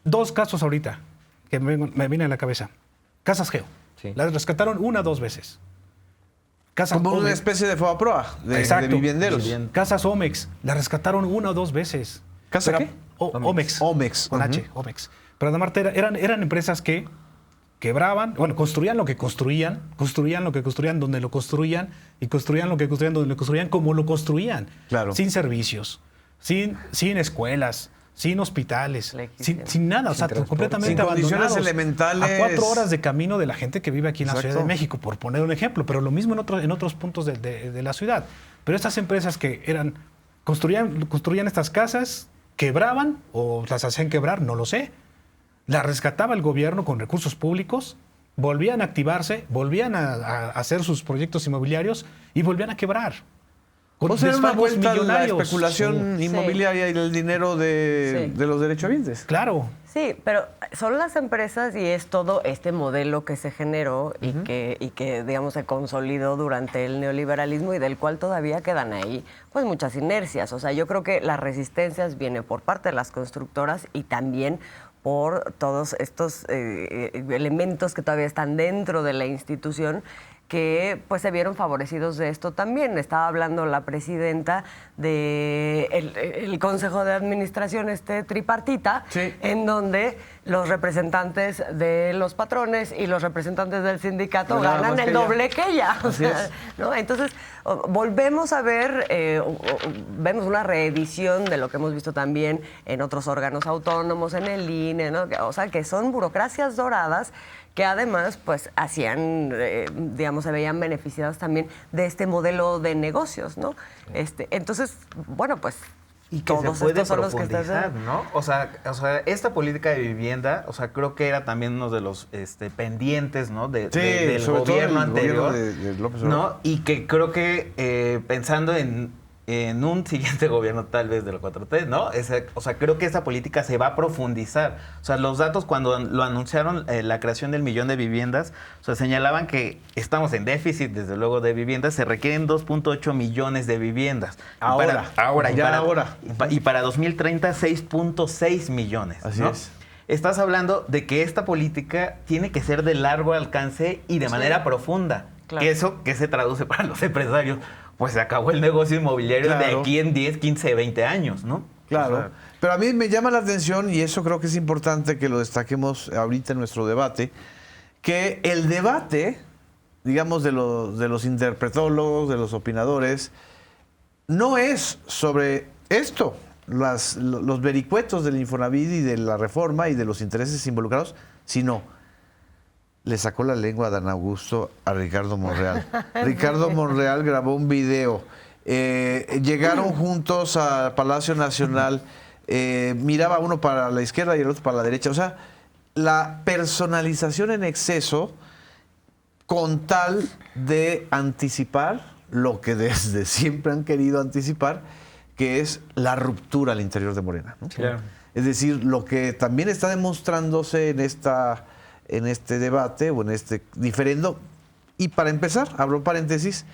2 casos ahorita que me vienen a la cabeza. Casas Geo. Sí. Las rescataron 1 o 2 veces. Casas Como una Omex. especie de Fobaproa, de Exacto. vivienderos. Casas Omex. Las rescataron 1 o 2 veces. ¿Casa Pero- qué? Omex. Omex. Con H, Omex. Pero además eran empresas que quebraban, bueno, construían lo que construían donde lo construían y construían lo que construían donde lo construían como lo construían. Claro. Sin servicios, sin escuelas, sin hospitales, sin nada, o sea, transporte. completamente Sin condiciones abandonados. elementales. A 4 horas de camino de la gente que vive aquí en la Exacto. Ciudad de México, por poner un ejemplo, pero lo mismo en otros puntos de la ciudad. Pero estas empresas que construían estas casas, quebraban o las hacían quebrar, no lo sé. Las rescataba el gobierno con recursos públicos, volvían a activarse, volvían a hacer sus proyectos inmobiliarios y volvían a quebrar. Con O sea, era una desfalcos vuelta a la millonarios. especulación Sí. inmobiliaria y del dinero de los derechohabientes. Claro. Sí, pero son las empresas y es todo este modelo que se generó y que, digamos, se consolidó durante el neoliberalismo y del cual todavía quedan ahí pues muchas inercias. O sea, yo creo que las resistencias vienen por parte de las constructoras y también por todos estos elementos que todavía están dentro de la institución que pues se vieron favorecidos de esto también. Estaba hablando la presidenta de el Consejo de Administración tripartita, Sí. en donde los representantes de los patrones y los representantes del sindicato No, nada ganan más el que ella. doble que ella. O Así sea, es. ¿no? Entonces, volvemos a ver, vemos una reedición de lo que hemos visto también en otros órganos autónomos, en el INE, ¿no? O sea, que son burocracias doradas que además pues hacían, digamos, se veían beneficiadas también de este modelo de negocios, ¿no? Entonces, bueno, pues y que todos se puede estos son los que profundizar, están... ¿no? O sea, esta política de vivienda, o sea, creo que era también uno de los pendientes, ¿no? Del sobre todo gobierno el anterior, gobierno de López Obrador. ¿no? Y que creo que pensando en un siguiente gobierno tal vez de la 4T, ¿no? O sea, creo que esa política se va a profundizar. O sea, los datos cuando lo anunciaron, la creación del 1,000,000 de viviendas, o sea, señalaban que estamos en déficit, desde luego, de viviendas. Se requieren 2.8 millones de viviendas. Ahora. Y para 2030, 6.6 millones. Así ¿no? es. Estás hablando de que esta política tiene que ser de largo alcance y de manera profunda. Claro. Eso que se traduce para los empresarios, pues se acabó el negocio inmobiliario de Claro. aquí en 10, 15, 20 años, ¿no? Claro. O sea, Pero a mí me llama la atención, y eso creo que es importante que lo destaquemos ahorita en nuestro debate, que el debate, digamos, de los interpretólogos, de los opinadores, no es sobre esto, los vericuetos del Infonavit y de la reforma y de los intereses involucrados, sino le sacó la lengua a Dan Augusto a Ricardo Monreal. Ricardo Monreal grabó un video. Llegaron juntos al Palacio Nacional. Miraba uno para la izquierda y el otro para la derecha. O sea, la personalización en exceso con tal de anticipar lo que desde siempre han querido anticipar, que es la ruptura al interior de Morena, ¿no? Claro. Es decir, lo que también está demostrándose en este debate o en este diferendo. Y para empezar, abro paréntesis,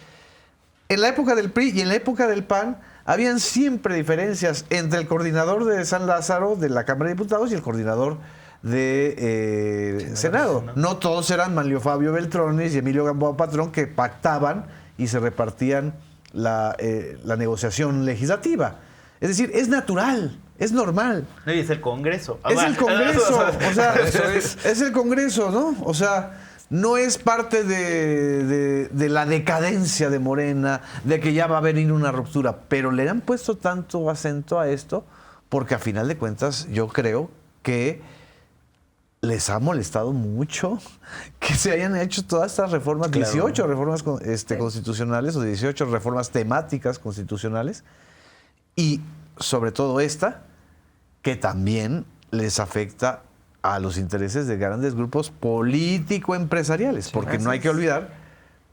en la época del PRI y en la época del PAN habían siempre diferencias entre el coordinador de San Lázaro de la Cámara de Diputados y el coordinador de Senado. No todos eran Manlio Fabio Beltrones y Emilio Gamboa Patrón, que pactaban y se repartían la negociación legislativa. Es decir, es natural, es normal. No, y es el Congreso. Es el Congreso, o sea, es el Congreso, ¿no? O sea, no es parte de la decadencia de Morena, de que ya va a venir una ruptura, pero le han puesto tanto acento a esto porque a final de cuentas yo creo que les ha molestado mucho que se hayan hecho todas estas reformas, claro. 18 reformas constitucionales o 18 reformas temáticas constitucionales, y sobre todo esta, que también les afecta a los intereses de grandes grupos político-empresariales, porque no hay que olvidar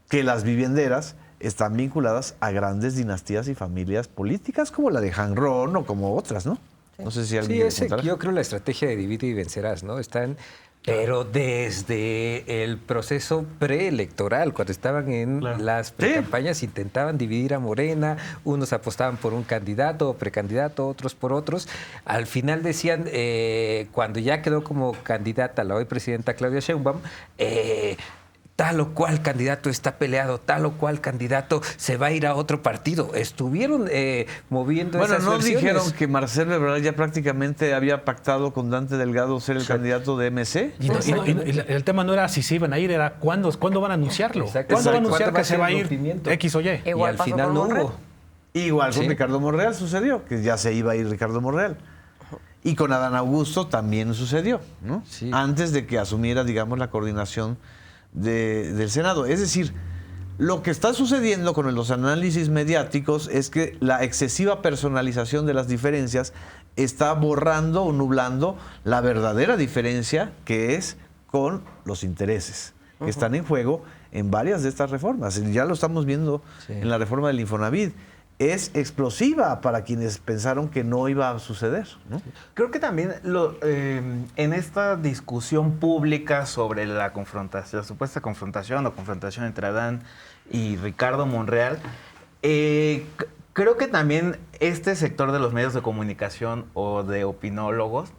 que las vivienderas están vinculadas a grandes dinastías y familias políticas como la de Hanron o como otras, ¿no? No sé si alguien sí, yo creo la estrategia de divide y vencerás, ¿no? Están, pero desde el proceso preelectoral, cuando estaban en las precampañas, intentaban dividir a Morena, unos apostaban por un candidato o precandidato, otros por otros. Al final decían, cuando ya quedó como candidata la hoy presidenta Claudia Sheinbaum, tal o cual candidato está peleado, tal o cual candidato se va a ir a otro partido. Estuvieron moviendo esas versiones. Bueno, ¿no dijeron que Marcelo Ebrard ya prácticamente había pactado con Dante Delgado ser el candidato de MC? Y el tema no era si se iban a ir, era cuándo van a anunciarlo. ¿Cuándo va a anunciar que se va a ir X o Y? Y al final no hubo. Igual con Ricardo Monreal sucedió, que ya se iba a ir Ricardo Monreal. Y con Adán Augusto también sucedió, ¿no? Sí. Antes de que asumiera, digamos, la coordinación del Senado. Es decir, lo que está sucediendo con los análisis mediáticos es que la excesiva personalización de las diferencias está borrando o nublando la verdadera diferencia, que es con los intereses que están en juego en varias de estas reformas. Ya lo estamos viendo en la reforma del Infonavit. Es explosiva para quienes pensaron que no iba a suceder, ¿no? Creo que también en esta discusión pública sobre la confrontación, la supuesta confrontación o confrontación entre Adán y Ricardo Monreal, creo que también este sector de los medios de comunicación o de opinólogos,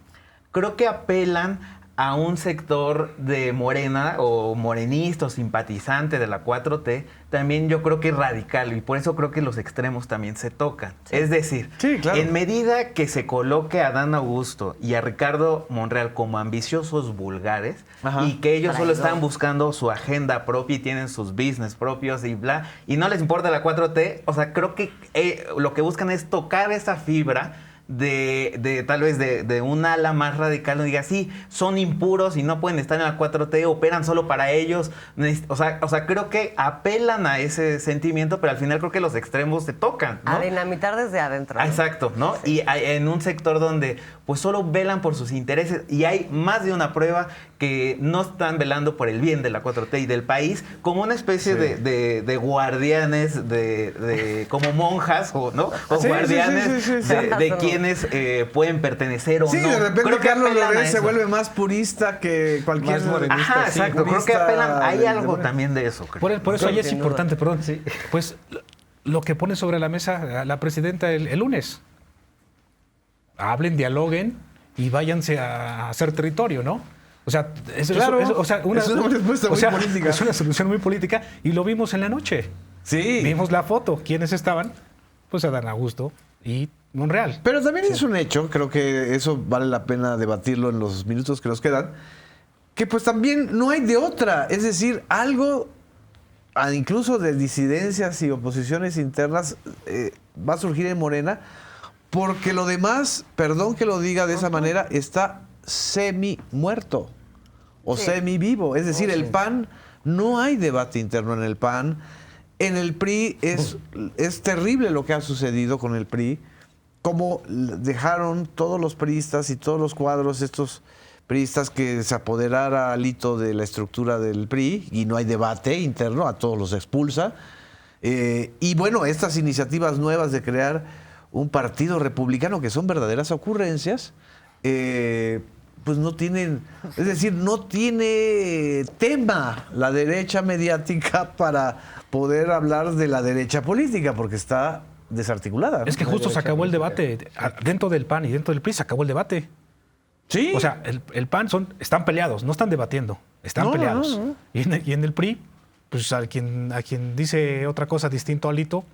creo que apelan a un sector de Morena o morenista o simpatizante de la 4T, también yo creo que es radical, y por eso creo que los extremos también se tocan. Sí. Es decir, en medida que se coloque a Adán Augusto y a Ricardo Monreal como ambiciosos vulgares, y que ellos solo están buscando su agenda propia y tienen sus business propios y bla, y no les importa la 4T, o sea, creo que lo que buscan es tocar esa fibra de tal vez de un ala más radical, no diga, sí, son impuros y no pueden estar en la 4T, operan solo para ellos. O sea, creo que apelan a ese sentimiento, pero al final creo que los extremos se tocan, ¿no? A dinamitar desde adentro, ¿no? Exacto, ¿no? Sí. Y en un sector donde pues solo velan por sus intereses, y hay más de una prueba que no están velando por el bien de la 4T y del país, como una especie de guardianes, como monjas, ¿no? O guardianes de quienes pueden pertenecer o no. Sí, de repente creo que Carlos Loret se vuelve más purista que cualquier morenista. Ajá, exacto. Creo que apelan, hay algo también de eso. Por eso ahí es importante, perdón. Sí. Pues lo que pone sobre la mesa la presidenta el lunes. Hablen, dialoguen y váyanse a hacer territorio, ¿no? O sea, es una respuesta muy política. Es una solución muy política, y lo vimos en la noche. Sí. Vimos la foto. ¿Quiénes estaban? Pues Adán Augusto y Monreal. Pero también es un hecho, creo que eso vale la pena debatirlo en los minutos que nos quedan, que pues también no hay de otra. Es decir, algo, incluso de disidencias y oposiciones internas, va a surgir en Morena, porque lo demás, perdón que lo diga de esa manera, está semi muerto. o semi-vivo. Es decir, el PAN, no hay debate interno en el PAN. En el PRI es terrible lo que ha sucedido con el PRI, cómo dejaron todos los priistas y todos los cuadros, estos priistas, que se apoderara Alito de la estructura del PRI, y no hay debate interno, a todos los expulsa. Y bueno, estas iniciativas nuevas de crear un partido republicano, que son verdaderas ocurrencias, pues no tienen, es decir, no tiene tema la derecha mediática para poder hablar de la derecha política, porque está desarticulada, ¿no? Es que justo se acabó el debate. Dentro del PAN y dentro del PRI se acabó el debate. Sí. O sea, el PAN están peleados, no están debatiendo, están peleados. No. Y en el PRI, pues a quien dice otra cosa distinto a Alito,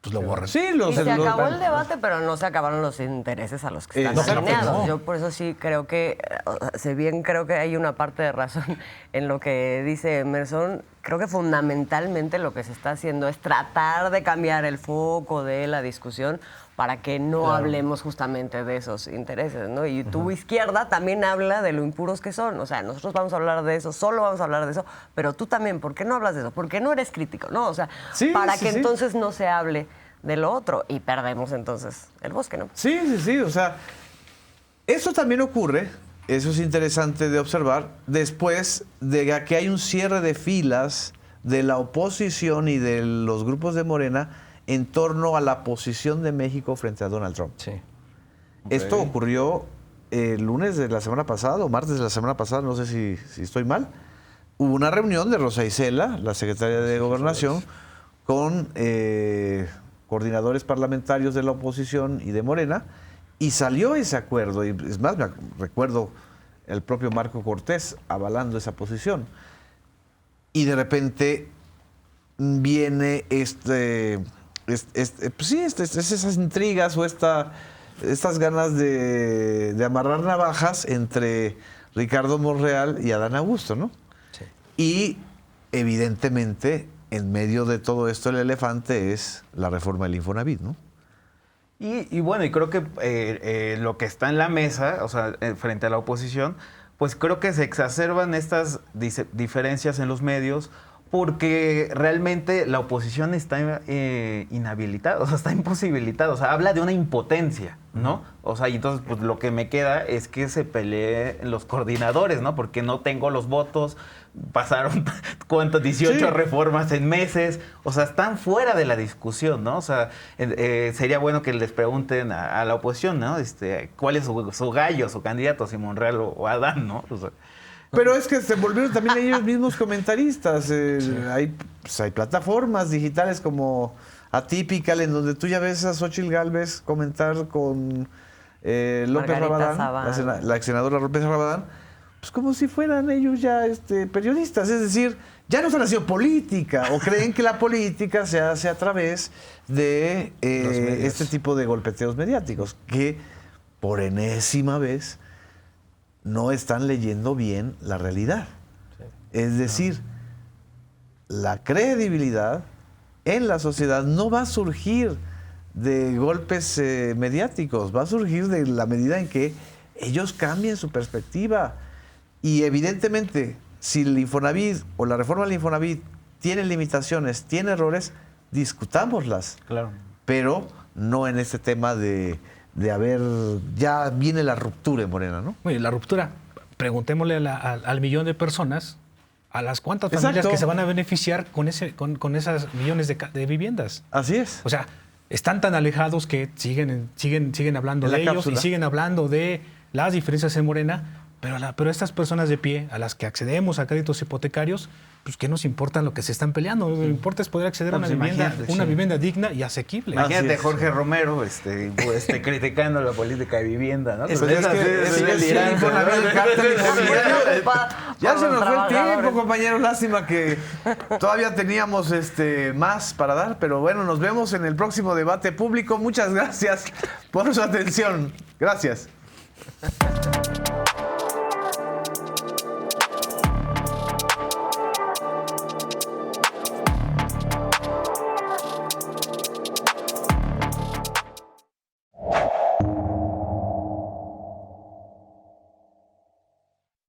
pues lo borran. Sí, Y se acabó el debate, pero no se acabaron los intereses a los que están alineados. no. Yo por eso sí creo que, si bien creo que hay una parte de razón en lo que dice Emerson, creo que fundamentalmente lo que se está haciendo es tratar de cambiar el foco de la discusión para que no hablemos justamente de esos intereses, ¿no? Y tu izquierda también habla de lo impuros que son. O sea, nosotros vamos a hablar de eso, solo vamos a hablar de eso, pero tú también, ¿por qué no hablas de eso? ¿Por qué no eres crítico? ¿No? O sea, para que entonces no se hable de lo otro y perdemos entonces el bosque, ¿no? Sí. O sea, eso también ocurre, eso es interesante de observar, después de que hay un cierre de filas de la oposición y de los grupos de Morena en torno a la posición de México frente a Donald Trump. Sí. Esto ocurrió el lunes de la semana pasada o martes de la semana pasada, no sé si estoy mal. Hubo una reunión de Rosa Isela, la secretaria de Gobernación, con coordinadores parlamentarios de la oposición y de Morena, y salió ese acuerdo. Y es más, recuerdo el propio Marco Cortés avalando esa posición. Y de repente viene esas intrigas o estas ganas de amarrar navajas entre Ricardo Monreal y Adán Augusto, ¿no? Sí. Y evidentemente, en medio de todo esto, el elefante es la reforma del Infonavit, ¿no? Y bueno, y creo que lo que está en la mesa, o sea, frente a la oposición, pues creo que se exacerban estas diferencias en los medios, porque realmente la oposición está inhabilitada, o sea, está imposibilitada, o sea, habla de una impotencia, ¿no? O sea, y entonces pues lo que me queda es que se peleen los coordinadores, ¿no? Porque no tengo los votos, pasaron, ¿cuántas? 18 reformas en meses, o sea, están fuera de la discusión, ¿no? O sea, sería bueno que les pregunten a la oposición, ¿no? ¿Cuál es su gallo, su candidato, si Monreal o Adán, ¿no? O sea, pero es que se volvieron también ellos mismos comentaristas. Hay plataformas digitales como Atypical, en donde tú ya ves a Xóchitl Gálvez comentar con López Rabadán, la ex senadora López Rabadán, pues como si fueran ellos ya periodistas. Es decir, ya no están haciendo política, o creen que la política se hace a través de este tipo de golpeteos mediáticos, que por enésima vez no están leyendo bien la realidad. Sí. Es decir, la credibilidad en la sociedad no va a surgir de golpes mediáticos, va a surgir de la medida en que ellos cambien su perspectiva. Y evidentemente, si el Infonavit o la reforma del Infonavit tiene limitaciones, tiene errores, discutámoslas. Claro. Pero no en este tema de haber, ya viene la ruptura en Morena, ¿no? Oye, la ruptura, preguntémosle al millón de personas, a las cuantas familias que se van a beneficiar con esas millones de viviendas. Así es. O sea, están tan alejados que siguen hablando de ellos cápsula. Y siguen hablando de las diferencias en Morena, pero estas personas de pie, a las que accedemos a créditos hipotecarios, pues ¿qué nos importa lo que se están peleando? Lo que importa es poder acceder a una vivienda digna y asequible. Imagínate Jorge Romero criticando la política de vivienda, ¿no? Ya se nos fue el tiempo, compañeros. Lástima que todavía teníamos más para dar, pero bueno, nos vemos en el próximo debate público. Muchas gracias por su atención. Gracias.